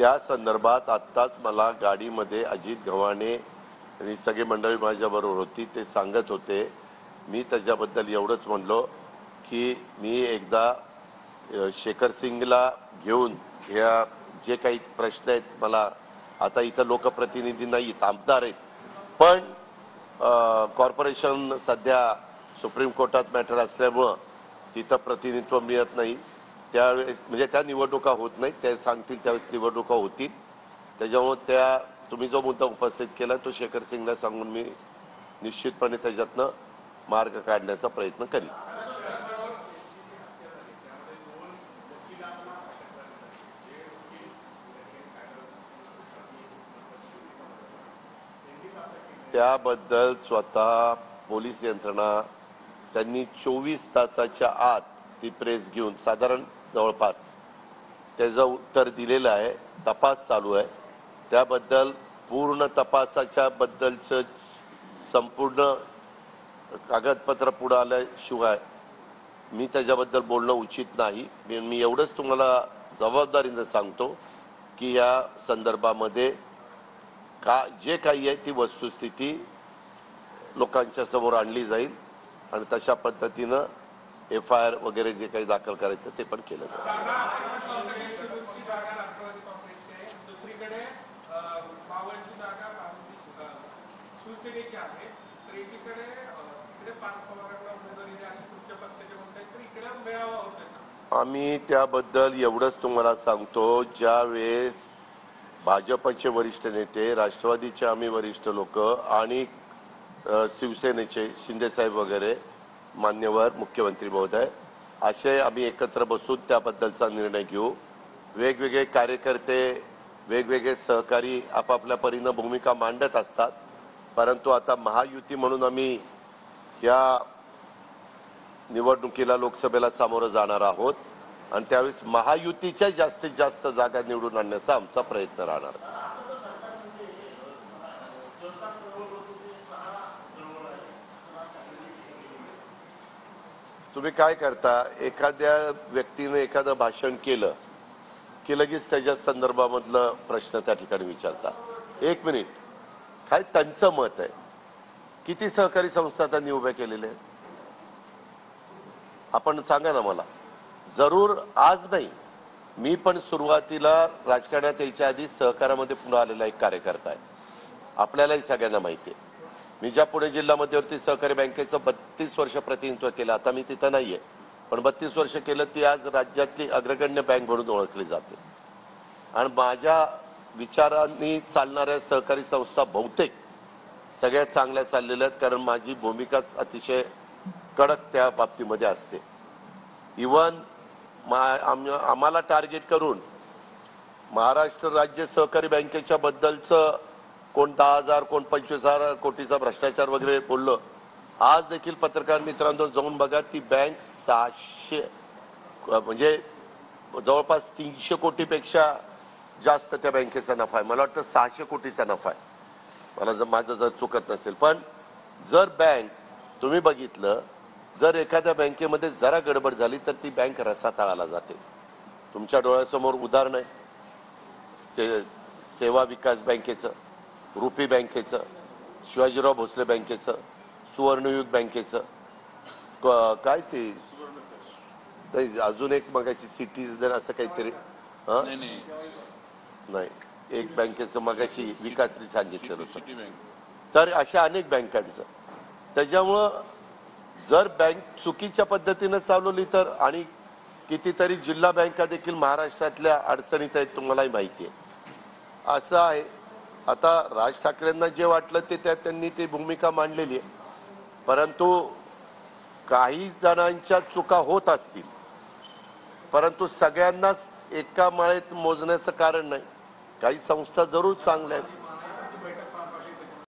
त्या संदर्भात आत्ताच मला गाडीमध्ये अजित गव्हाणे आणि सगळी मंडळी माझ्याबरोबर होती, ते सांगत होते. मी त्याच्याबद्दल एवढंच म्हणलो की मी एकदा शेखर सिंगला घेऊन ह्या जे काही प्रश्न आहेत, मला आता इथं लोकप्रतिनिधी नाही, आमदार आहेत, पण कॉर्पोरेशन सध्या सुप्रीम कोर्टात मॅटर असल्यामुळं तिथं प्रतिनिधित्व मिळत नाही. त्यावेळेस म्हणजे त्या निवडणुका होत नाहीत, ते सांगतील त्यावेळेस निवडणुका होतील. त्याच्यामुळे त्या तुम्ही जो मुद्दा उपस्थित केला तो शेखर सिंगला सांगून मी निश्चितपणे त्याच्यातनं मार्ग काढण्याचा प्रयत्न करीन. त्याबद्दल स्वतः पोलीस यंत्रणा त्यांनी 24 तासाच्या आत ती प्रेस घेऊन साधारण जवळपास त्याचं उत्तर दिलेलं आहे. तपास चालू आहे. त्याबद्दल पूर्ण तपासाच्या बद्दलचं संपूर्ण कागदपत्र पुढे आल्याशिवाय मी त्याच्याबद्दल बोलणं उचित नाही. मी एवढंच तुम्हाला जबाबदारीने सांगतो की या संदर्भामध्ये जे काही आहे ती वस्तुस्थिती लोकांच्या समोर आणली जाईल आणि तशा पद्धतीनं FIR वगैरे जे काही दाखल करायचं ते पण केलं जाईल. आम्ही त्याबद्दल एवढंच तुम्हाला सांगतो, ज्यावेळेस भाजपचे वरिष्ठ नेते, राष्ट्रवादीचे आम्ही वरिष्ठ लोक आणि शिवसेनेचे शिंदेसाहेब वगैरे मान्यवर मुख्यमंत्री महोदय असे आम्ही एकत्र बसून त्याबद्दलचा निर्णय घेऊ. वेगवेगळे कार्यकर्ते वेगवेगळे सहकारी आपापल्या परीनं भूमिका मांडत असतात, परंतु आता महायुती म्हणून आम्ही या निवडणुकीला लोकसभेला सामोरं जाणार आहोत आणि त्यावेळेस महायुतीच्या जास्तीत जास्त जागा निवडून आणण्याचा आमचा प्रयत्न राहणार. तुम्ही काय करता, एखाद्या व्यक्तीने एखादं भाषण केलं की लगेच त्याच्या संदर्भामधलं प्रश्न त्या ठिकाणी विचारता. एक मिनिट, काय त्यांचं मत आहे? किती सहकारी संस्था त्यांनी उभ्या केलेल्या आहेत आपण सांगा ना मला. जरूर आज नाही, मी पण सुरुवातीला राजकारणात यायच्या आधी सहकारामध्ये पुढे आलेला एक कार्यकर्ता आहे. आपल्यालाही सगळ्यांना माहिती आहे. मी ज्या पुणे जिल्हा मध्यवर्ती सहकारी बँकेचं 32 वर्ष प्रतिनिधित्व केलं. आता मी तिथं नाही आहे, पण 32 वर्ष केलं. ती आज राज्यातली अग्रगण्य बँक म्हणून ओळखली जाते आणि माझ्या विचारांनी चालणाऱ्या सहकारी संस्था बहुतेक सगळ्यात चांगल्या चाललेल्या आहेत, कारण माझी भूमिकाच अतिशय कडक त्या बाबतीमध्ये असते. इवन आम्हाला टार्गेट करून महाराष्ट्र राज्य सहकारी बँकेच्या बद्दलचं कोण 10,000 कोण 25,000 कोटीचा भ्रष्टाचार वगैरे बोललं. आज देखील पत्रकार मित्रांनो जाऊन बघा, ती बँक 600 म्हणजे जवळपास 300 कोटीपेक्षा जास्त त्या बँकेचा नफा आहे. मला वाटतं 600 कोटीचा नफा आहे, मला माझं जर चुकत नसेल. पण जर बँक तुम्ही बघितलं, जर एखाद्या बँकेमध्ये जरा गडबड झाली तर ती बँक रसातळाला जाते. तुमच्या डोळ्यासमोर उदाहरण आहे सेवा विकास बँकेचं, रुपी बँकेचं, शिवाजीराव भोसले बँकेचं, सुवर्णयुग बँकेचं, काय ते अजून एक मगाशी सिटी जर असं काहीतरी नाही, एक बँकेचं मगाशी विकासने सांगितलं होतं. तर अशा अनेक बँकांचं. त्याच्यामुळं जर बँक चुकीच्या पद्धतीनं चालवली तर, आणि कितीतरी जिल्हा बँका देखील महाराष्ट्रातल्या अडचणीत आहेत, तुम्हालाही माहिती आहे. असं आहे. आता राज ठाकरेंना जे वाटलं ते त्यांनी ती भूमिका मांडलेली आहे, परंतु काही जणांच्या चुका होत असतील, परंतु सगळ्यांनाच एका माळेत मोजण्याचं कारण नाही. काही संस्था जरूर चांगल्या आहेत,